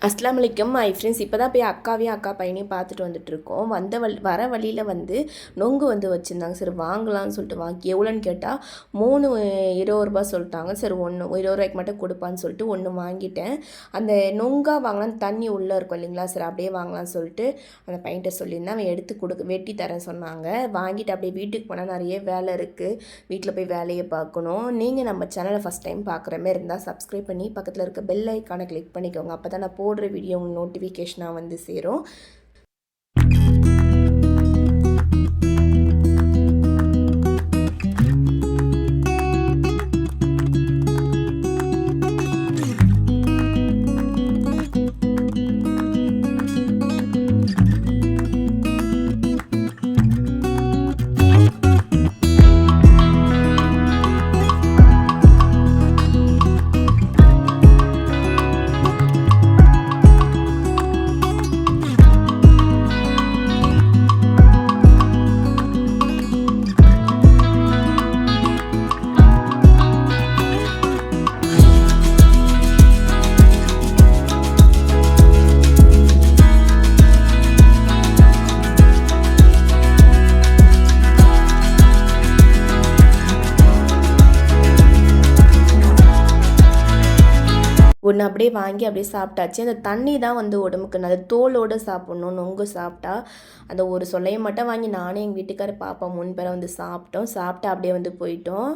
அஸ்ஸலாமு அலைக்கும் my friends. இப்போ தான் போய் அக்காவையும் அக்கா பையனையும் பார்த்துட்டு வந்துட்டுருக்கோம். வர வழியில் வந்து நொங்கு வந்து வச்சுருந்தாங்க. சரி வாங்கலாம்னு சொல்லிட்டு எவ்வளோன்னு கேட்டால் 3 20 சொல்லிட்டாங்க. சரி ஒன்று 20 மட்டும் கொடுப்பான்னு சொல்லிட்டு ஒன்று வாங்கிட்டேன். அந்த நொங்காக வாங்கலான்னு தண்ணி உள்ளே இருக்கும் இல்லைங்களா, சரி அப்படியே வாங்கலாம்னு சொல்லிட்டு அந்த பையன்கிட்ட சொல்லியிருந்தேன். அவன் எடுத்து வெட்டி தரேன் சொன்னாங்க. வாங்கிட்டு அப்படியே வீட்டுக்கு போனால் நிறைய வேலை இருக்குது. வீட்டில் போய் வேலையை பார்க்கணும். நீங்கள் நம்ம சேனலை ஃபஸ்ட் டைம் பார்க்குற மாதிரி இருந்தால் சப்ஸ்கிரைப் பண்ணி பக்கத்தில் இருக்க பெல் ஐக்கானை கிளிக் பண்ணிக்கோங்க. அப்போ தான் நான் போடுற வீடியோ நோட்டிஃபிகேஷனாக வந்து சேரும். ஒன்று அப்படியே வாங்கி அப்படியே சாப்பிட்டாச்சு. அந்த தண்ணி தான் வந்து உடம்புக்கு நல்லது. தோலோடு சாப்பிட்ணும். நொங்கு சாப்பிட்டா அந்த ஒரு சொல்லையை மட்டும் வாங்கி நானே எங்கள் வீட்டுக்காரர் பாப்பா முன்பெற வந்து சாப்பிட்டோம். சாப்பிட்டு அப்படியே வந்து போயிட்டோம்.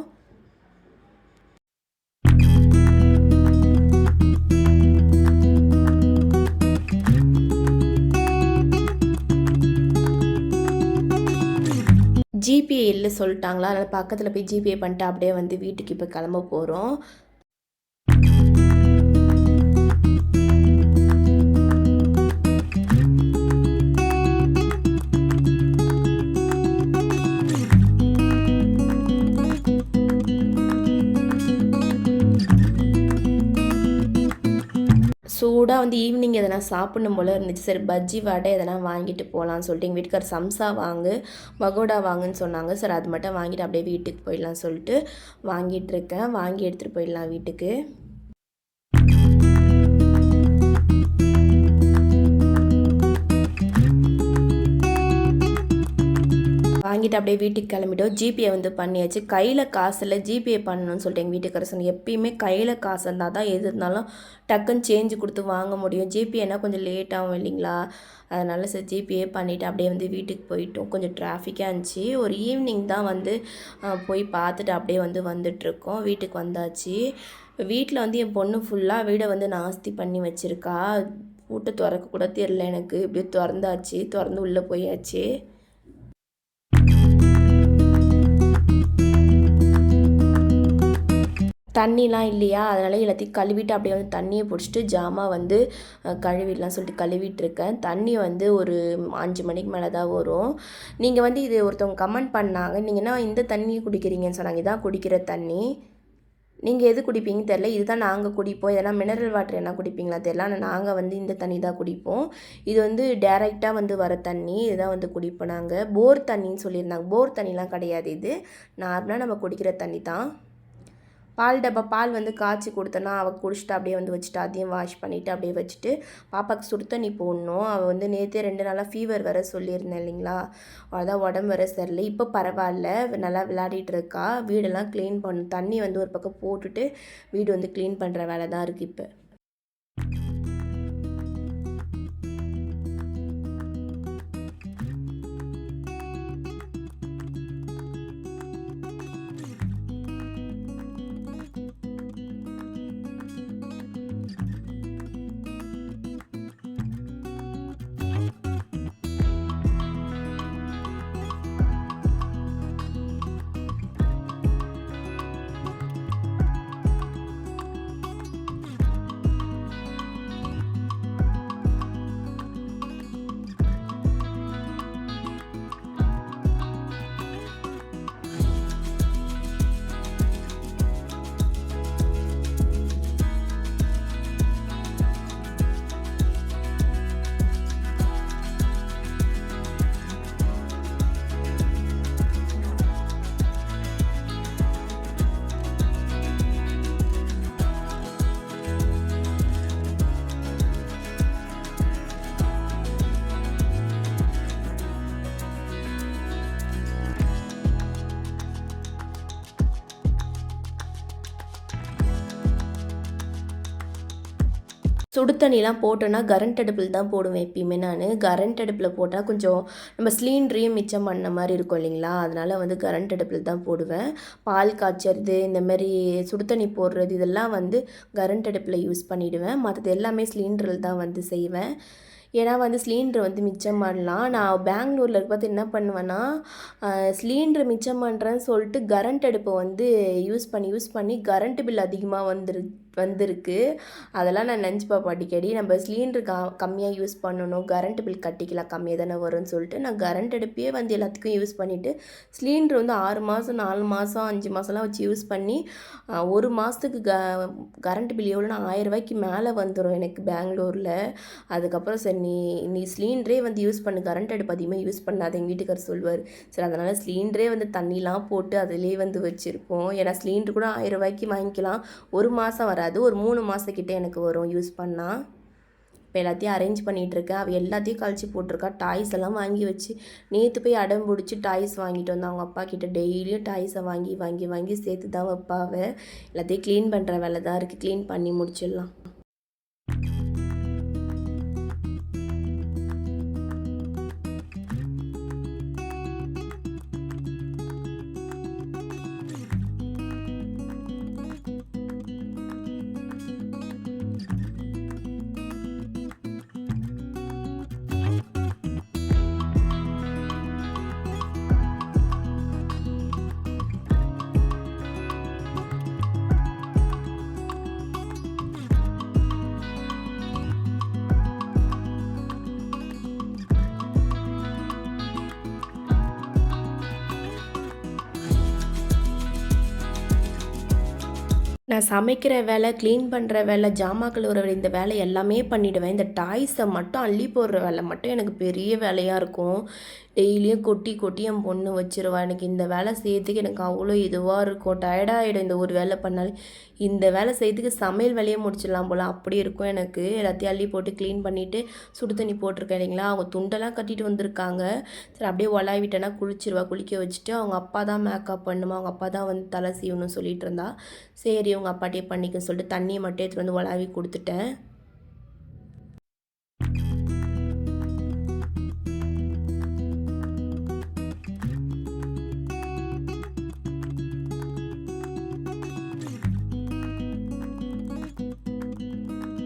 ஜிபே இல்லை சொல்லிட்டாங்களா, அதனால் பக்கத்தில் போய் ஜிபே பண்ணிட்டு அப்படியே வந்து வீட்டுக்கு இப்போ கிளம்ப போகிறோம். சூடாக வந்து ஈவினிங் எதனா சாப்பிடணும் போல் இருந்துச்சு. சரி பஜ்ஜி வடை எதனா வாங்கிட்டு போகலான்னு சொல்லிட்டு எங்கள் வீட்டுக்கார் சம்சா பகோடா வாங்குன்னு சொன்னாங்க. சரி அது மட்டும் வாங்கிட்டு அப்படியே வீட்டுக்கு போயிடலாம் சொல்லிட்டு வாங்கிட்டு இருக்கேன். வாங்கி எடுத்துகிட்டு போயிடலாம் வீட்டுக்கு. வாங்கிட்டு அப்படியே வீட்டுக்கு கிளம்பிட்டோம். ஜிபே வந்து பண்ணியாச்சு. கையில் காசு இல்லை, ஜிபே பண்ணணும்னு சொல்லிட்டு எங்கள் வீட்டுக்காரர் சொன்னேன். எப்பயுமே கையில் காசு இருந்தால் தான் எது இருந்தாலும் டக்குன்னு சேஞ்சு கொடுத்து வாங்க முடியும். ஜிபேனா கொஞ்சம் லேட் ஆகும் இல்லைங்களா, அதனால் சரி ஜிபே பண்ணிவிட்டு அப்படியே வந்து வீட்டுக்கு போயிட்டோம். கொஞ்சம் டிராஃபிக்காக இருந்துச்சு. ஒரு ஈவினிங் தான் வந்து போய் பார்த்துட்டு அப்படியே வந்து வந்துட்டுருக்கோம். வீட்டுக்கு வந்தாச்சு. வீட்டில் வந்து என் பொண்ணு ஃபுல்லாக வீடை வந்து நாஸ்தி பண்ணி வச்சுருக்கா. பூட்டை திறக்க கூட தெரியல எனக்கு. இப்படியே திறந்தாச்சு. திறந்து உள்ளே போயாச்சு. தண்ணிலாம் இல்லையா, அதனால் எல்லாத்தையும் கழுவிட்டு அப்படியே வந்து தண்ணியை பிடிச்சிட்டு ஜாமான் வந்து கழுவிடலாம் சொல்லிட்டு கழுவிட்டுருக்கேன். தண்ணி வந்து ஒரு 5 மணிக்கு மேலே தான் வரும். நீங்கள் வந்து இது ஒருத்தவங்க கமெண்ட் பண்ணாங்க, நீங்கள்னா இந்த தண்ணி குடிக்கிறீங்கன்னு சொன்னாங்க. இதான் குடிக்கிற தண்ணி. நீங்கள் எது குடிப்பீங்கன்னு தெரில. இதுதான் நாங்கள் குடிப்போம். இதெல்லாம் மினரல் வாட்டர் என்ன குடிப்பீங்களா தெரில. ஆனால் நாங்கள் வந்து இந்த தண்ணி தான் குடிப்போம். இது வந்து டேரெக்டாக வந்து வர தண்ணி. இதுதான் வந்து குடிப்போம் நாங்கள். போர் தண்ணின்னு சொல்லியிருந்தாங்க. போர் தண்ணிலாம் கிடையாது, இது நார்மலாக நம்ம குடிக்கிற தண்ணி தான். பால் வந்து காய்ச்சி கொடுத்தனா அவள் குடிச்சிட்டு அப்படியே வந்து வச்சுட்டு அதையும் வாஷ் பண்ணிவிட்டு அப்படியே வச்சுட்டு பாப்பாவுக்கு சுடு தண்ணி போடணும். அவள் வந்து நேற்றே 2 நாளாக ஃபீவர் வேறு சொல்லியிருந்தேன் இல்லைங்களா, அதான் உடம்பு வேறு சரியில்லை. இப்போ பரவாயில்ல, நல்லா விளையாடிட்டு இருக்கா. வீடெல்லாம் க்ளீன் பண்ணணும். தண்ணி வந்து ஒரு பக்கம் போட்டுட்டு வீடு வந்து க்ளீன் பண்ணுற வேலை தான் இருக்குது இப்போ. சுடு தண்ணிலாம் போட்டோன்னா கரண்ட் அடுப்பில் தான் போடுவேன் எப்பயுமே நான். கரண்ட் அடுப்பில் போட்டால் கொஞ்சம் நம்ம சிலிண்டரையும் மிச்சம் பண்ண மாதிரி இருக்கும் இல்லைங்களா, அதனால் வந்து கரண்ட் அடுப்பில் தான் போடுவேன். பால் காய்ச்சறது இந்தமாரி சுடு தண்ணி போடுறது இதெல்லாம் வந்து கரண்ட் அடுப்பில் யூஸ் பண்ணிவிடுவேன். மற்றது எல்லாமே சிலிண்டரில் தான் வந்து செய்வேன். ஏன்னா வந்து சிலிண்டர் வந்து மிச்சம் பண்ணலாம். நான் பெங்களூரில் இருக்கும்போது என்ன பண்ணுவேன்னா, சிலிண்டர் மிச்சம் பண்ணுறேன்னு சொல்லிட்டு கரண்ட் அடுப்பை வந்து யூஸ் பண்ணி கரண்ட் பில் அதிகமாக வந்திருக்கு. அதெல்லாம் நான் நினச்சி பார்ப்பேன் அடிக்கடி. நம்ம சிலிண்டர் கம்மியாக யூஸ் பண்ணணும், கரண்ட் பில் கட்டிக்கலாம் கம்மியாக தானே வரும்னு சொல்லிட்டு நான் கரண்ட் அடுப்பையே வந்து எல்லாத்துக்கும் யூஸ் பண்ணிவிட்டு சிலிண்டர் வந்து 6 மாதம் 4 மாதம் 5 மாதம்லாம் வச்சு யூஸ் பண்ணி 1 மாதத்துக்கு கரண்ட் பில் எவ்வளோனா 1000 ரூபாய்க்கு மேலே வந்துடும் எனக்கு பெங்களூரில். அதுக்கப்புறம் சரி நீ சிலிண்டரே வந்து யூஸ் பண்ணு, கரண்ட் அடுப்பு அதிகமாக யூஸ் பண்ணாத எங்கள் வீட்டுக்காரர் சொல்லுவார். சரி அதனால் சிலிண்டரே வந்து தண்ணிலாம் போட்டு அதிலே வந்து வச்சுருப்போம். ஏன்னா சிலிண்டர் கூட 1000 ரூபாய்க்கு வாங்கிக்கலாம். 1 மாதம் வராது, ஒரு 3 மாதக்கிட்டே எனக்கு வரும் யூஸ் பண்ணால். இப்போ எல்லாத்தையும் அரேஞ்ச் பண்ணிகிட்ருக்கேன். அவள் எல்லாத்தையும் கழிச்சு போட்டிருக்கா. டாய்ஸ் எல்லாம் வாங்கி வச்சு நேற்று போய் அடம் பிடிச்சி டாய்ஸ் வாங்கிட்டு வந்தேன் அவங்க அப்பா கிட்ட. டெய்லியும் டாய்ஸை வாங்கி வாங்கி வாங்கி சேர்த்து தான் வைப்பாவை. எல்லாத்தையும் க்ளீன் பண்ணுற வேலை தான் இருக்குது, க்ளீன் பண்ணி முடிச்சிடலாம். நான் சமைக்கிற வேலை, க்ளீன் பண்ணுற வேலை, ஜாமான் கழுவுற வேலை, இந்த வேலை எல்லாமே பண்ணிவிடுவேன். இந்த டாய்ஸை மட்டும் அள்ளி போடுற வேலை மட்டும் எனக்கு பெரிய வேலையாக இருக்கும். டெய்லியும் கொட்டி கொட்டி என் பொண்ணு வச்சிருவா. எனக்கு இந்த வேலை செய்யறதுக்கு எனக்கு அவ்வளோ இதுவாக இருக்கும். டயர்டாகிடும் இந்த ஒரு வேலை பண்ணாலே. இந்த வேலை செய்யறதுக்கு சமையல் வேலையை முடிச்சிடலாம் போல் அப்படி இருக்கும் எனக்கு. எல்லாத்தையும் அள்ளி போட்டு க்ளீன் பண்ணிவிட்டு சுடு தண்ணி போட்டிருக்கேன் இல்லைங்களா, அவங்க துண்டெல்லாம் கட்டிட்டு வந்திருக்காங்க. சரி அப்படியே ஒலாவிட்டேன்னா குளிச்சிருவா. குளிக்க வச்சுட்டு அவங்க அப்பா தான் மேக்கப் பண்ணுமா, அவங்க அப்பா தான் வந்து தலை சீவணும்னு சொல்லிட்டு இருந்தா. சரி உங்கள் அப்பாட்டே பண்ணிக்கன்னு சொல்லிட்டு தண்ணியை மட்டும் எடுத்துகிட்டு வந்து ஒலாவி கொடுத்துட்டேன்.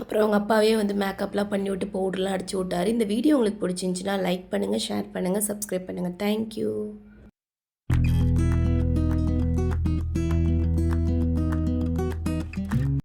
அப்புறம் அவங்க அப்பாவே வந்து மேக்கப்லாம் பண்ணி விட்டு பவுடர்லாம் அடிச்சு விட்டார். இந்த வீடியோ உங்களுக்கு பிடிச்சிருந்துச்சின்னா லைக் பண்ணுங்கள், ஷேர் பண்ணுங்கள், சப்ஸ்கிரைப் பண்ணுங்கள். தேங்க்யூ.